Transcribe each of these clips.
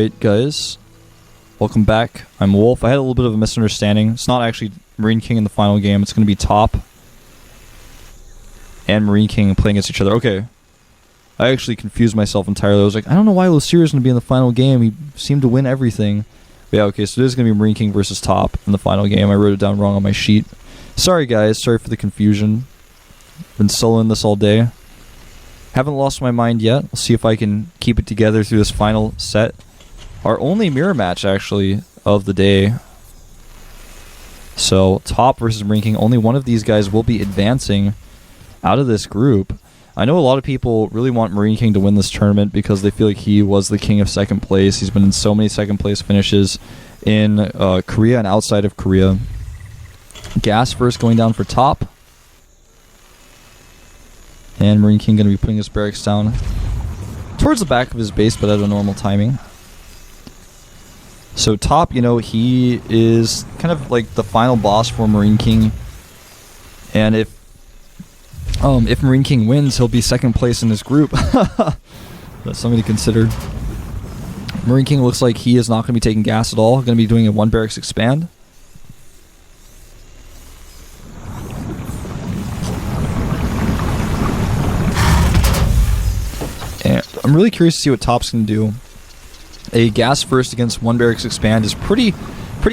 Alright guys, welcome back. I'm Wolf. I had a little bit of a misunderstanding. It's not actually MarineKing in the final game. It's going to be Top and MarineKing playing against each other. Okay. I actually confused myself entirely. I was like, I don't know why Lucier's going to be in the final game. He seemed to win everything. But yeah, okay, so it is going to be MarineKing versus Top in the final game. I wrote it down wrong on my sheet. Sorry guys, sorry for the confusion. Been soloing this all day. Haven't lost my mind yet. I'll see if I can keep it together through this final set. Our only mirror match, actually, of the day. So, Top versus MarineKing. Only one of these guys will be advancing out of this group. I know a lot of people really want MarineKing to win this tournament because they feel like he was the king of second place. He's been in so many second place finishes in Korea and outside of Korea. Gas first going down for Top. And MarineKing going to be putting his barracks down towards the back of his base, but at a normal timing. So Top, you know, he is kind of like the final boss for MarineKing. And if MarineKing wins, he'll be second place in his group. That's something to consider. MarineKing looks like he is not going to be taking gas at all. Going to be doing a one barracks expand. And I'm really curious to see what Top's going to do. A gas first against one barracks expand is pretty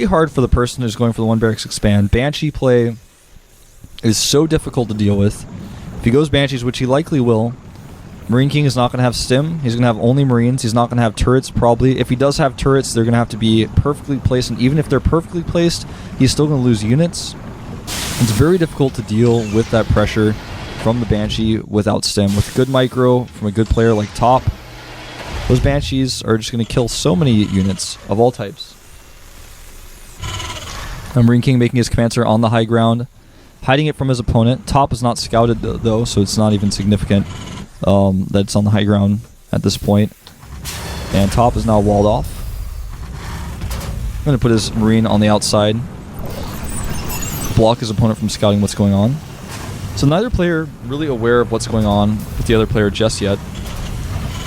hard for the person who's going for the one barracks expand. Banshee play is so difficult to deal with. If he goes Banshees, which he likely will, MarineKing is not going to have stim. He's going to have only Marines. He's not going to have turrets, probably. If he does have turrets, they're going to have to be perfectly placed, and even if they're perfectly placed, he's still going to lose units. It's very difficult to deal with that pressure from the Banshee without stim. With good micro from a good player like Top, those Banshees are just going to kill so many units of all types. MarineKing making his command center on the high ground, hiding it from his opponent. Top is not scouted though, so it's not even significant that it's on the high ground at this point. And Top is now walled off. I'm going to put his Marine on the outside, block his opponent from scouting what's going on. So neither player really aware of what's going on with the other player just yet.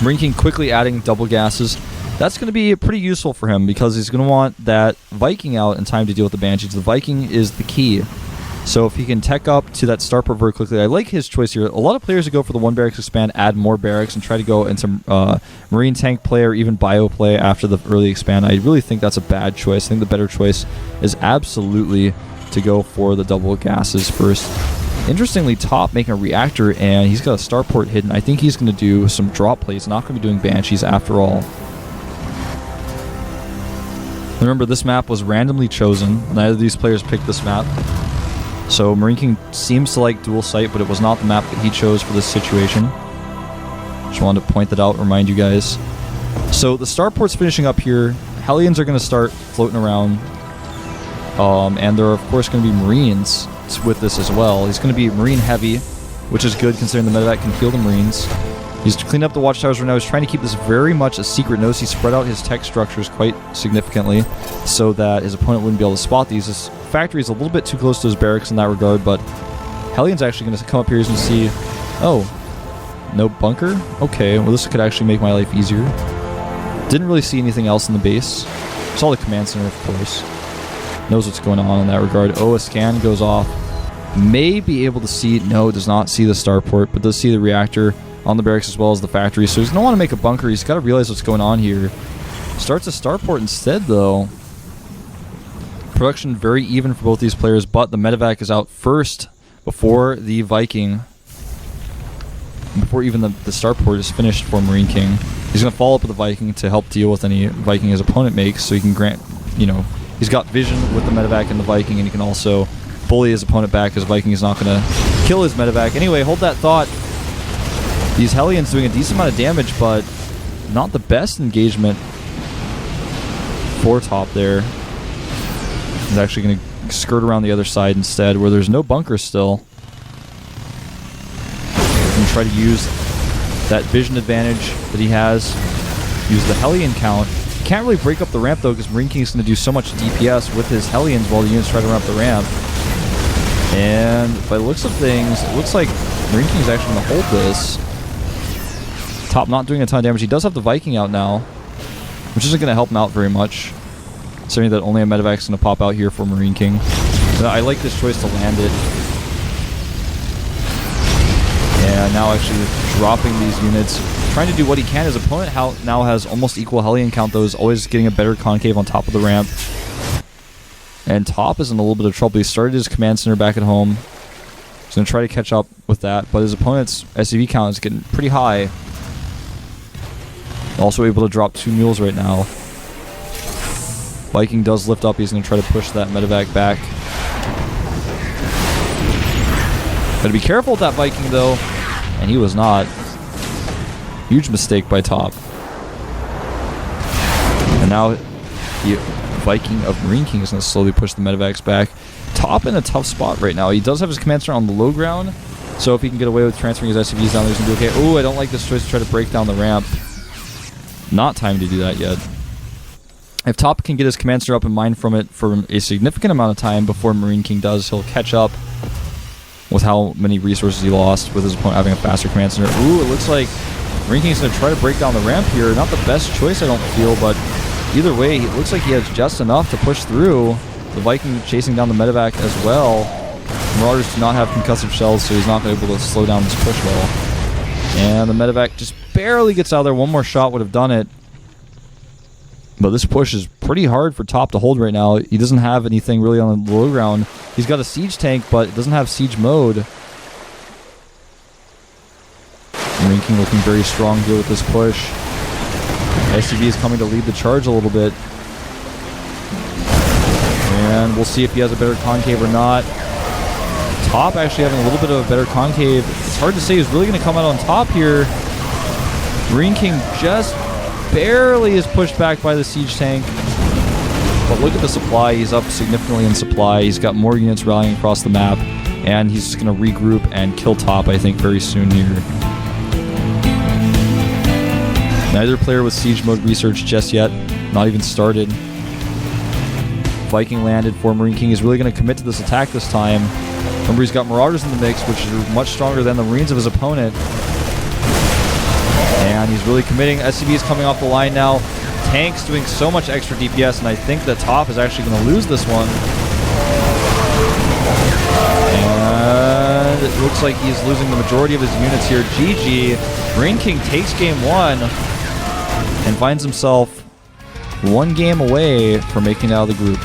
MarineKing quickly adding double gases. That's going to be pretty useful for him because he's going to want that Viking out in time to deal with the Banshees. The Viking is the key. So if he can tech up to that starport very quickly, I like his choice here. A lot of players who go for the one barracks expand add more barracks and try to go into Marine tank play or even bio play after the early expand. I really think that's a bad choice. I think the better choice is absolutely to go for the double gases first. Interestingly, Top making a reactor, and he's got a starport hidden. I think he's going to do some drop plays, not going to be doing Banshees after all. Remember, this map was randomly chosen. Neither of these players picked this map. So MarineKing seems to like dual sight, but it was not the map that he chose for this situation. Just wanted to point that out, remind you guys. So the starport's finishing up here. Hellions are going to start floating around. And there are, of course, going to be Marines with this as well. He's going to be Marine heavy, which is good considering the medevac can heal the Marines. He's cleaning up the watchtowers right now. He's trying to keep this very much a secret. Notice he spread out his tech structures quite significantly so that his opponent wouldn't be able to spot these. His factory is a little bit too close to his barracks in that regard, but Hellion's actually going to come up here and see, oh, no bunker? Okay, well this could actually make my life easier. Didn't really see anything else in the base. Saw the command center, of course. Knows what's going on in that regard. Oh, a scan goes off. May be able to see, no, does not see the starport, but does see the reactor on the barracks as well as the factory. So he's going to want to make a bunker. He's got to realize what's going on here. Starts a starport instead, though. Production very even for both these players, but the medevac is out first before the Viking. Before even the starport is finished for MarineKing. He's going to follow up with the Viking to help deal with any Viking his opponent makes, so he can grant, you know, he's got vision with the medevac and the Viking, and he can also bully his opponent back because Viking is not going to kill his medevac. Anyway, hold that thought. These Hellions doing a decent amount of damage, but not the best engagement for Top there. He's actually going to skirt around the other side instead, where there's no bunker still. And try to use that vision advantage that he has. Use the Hellion count. Can't really break up the ramp though, because MarineKing is going to do so much DPS with his Hellions while the units try to run up the ramp. And by the looks of things, it looks like MarineKing is actually going to hold this. Top not doing a ton of damage. He does have the Viking out now. which isn't going to help him out very much. Considering that only a medevac's going to pop out here for MarineKing. But I like this choice to land it. And now actually dropping these units, trying to do what he can. His opponent now has almost equal Hellion count, though, is always getting a better concave on top of the ramp. And Top is in a little bit of trouble. He started his command center back at home. He's going to try to catch up with that, but his opponent's SCV count is getting pretty high. Also able to drop 2 mules right now. Viking does lift up. He's going to try to push that medevac back. Gotta be careful with that Viking, though. And he was not. Huge mistake by Top. And now the Viking of MarineKing is going to slowly push the medevacs back. Top in a tough spot right now. He does have his command center on the low ground, so if he can get away with transferring his SCVs down there, he's going to be okay. Oh, I don't like this choice to try to break down the ramp. Not time to do that yet. If Top can get his command center up and mine from it for a significant amount of time before MarineKing does, he'll catch up with how many resources he lost with his opponent having a faster command center. Ooh, it looks like MarineKing's going to try to break down the ramp here. Not the best choice, I don't feel, but either way, it looks like he has just enough to push through. The Viking chasing down the medevac as well. Marauders do not have concussive shells, so he's not able to slow down this push well. And the medevac just barely gets out of there. One more shot would have done it. But this push is pretty hard for Top to hold right now. He doesn't have anything really on the low ground. He's got a siege tank, but it doesn't have siege mode. MarineKing looking very strong here with this push. SCV is coming to lead the charge a little bit. And we'll see if he has a better concave or not. Top actually having a little bit of a better concave. It's hard to say who's really going to come out on top here. MarineKing just barely is pushed back by the siege tank. But look at the supply. He's up significantly in supply. He's got more units rallying across the map. And he's just going to regroup and kill Top, I think, very soon here. Neither player with siege mode research just yet. Not even started. Viking landed for MarineKing. He's really going to commit to this attack this time. Remember, he's got Marauders in the mix, which are much stronger than the Marines of his opponent. And he's really committing. SCV is coming off the line now. Tanks doing so much extra DPS, and I think that Top is actually going to lose this one. And it looks like he's losing the majority of his units here. GG. MarineKing takes game 1 and finds himself 1 game away from making it out of the group.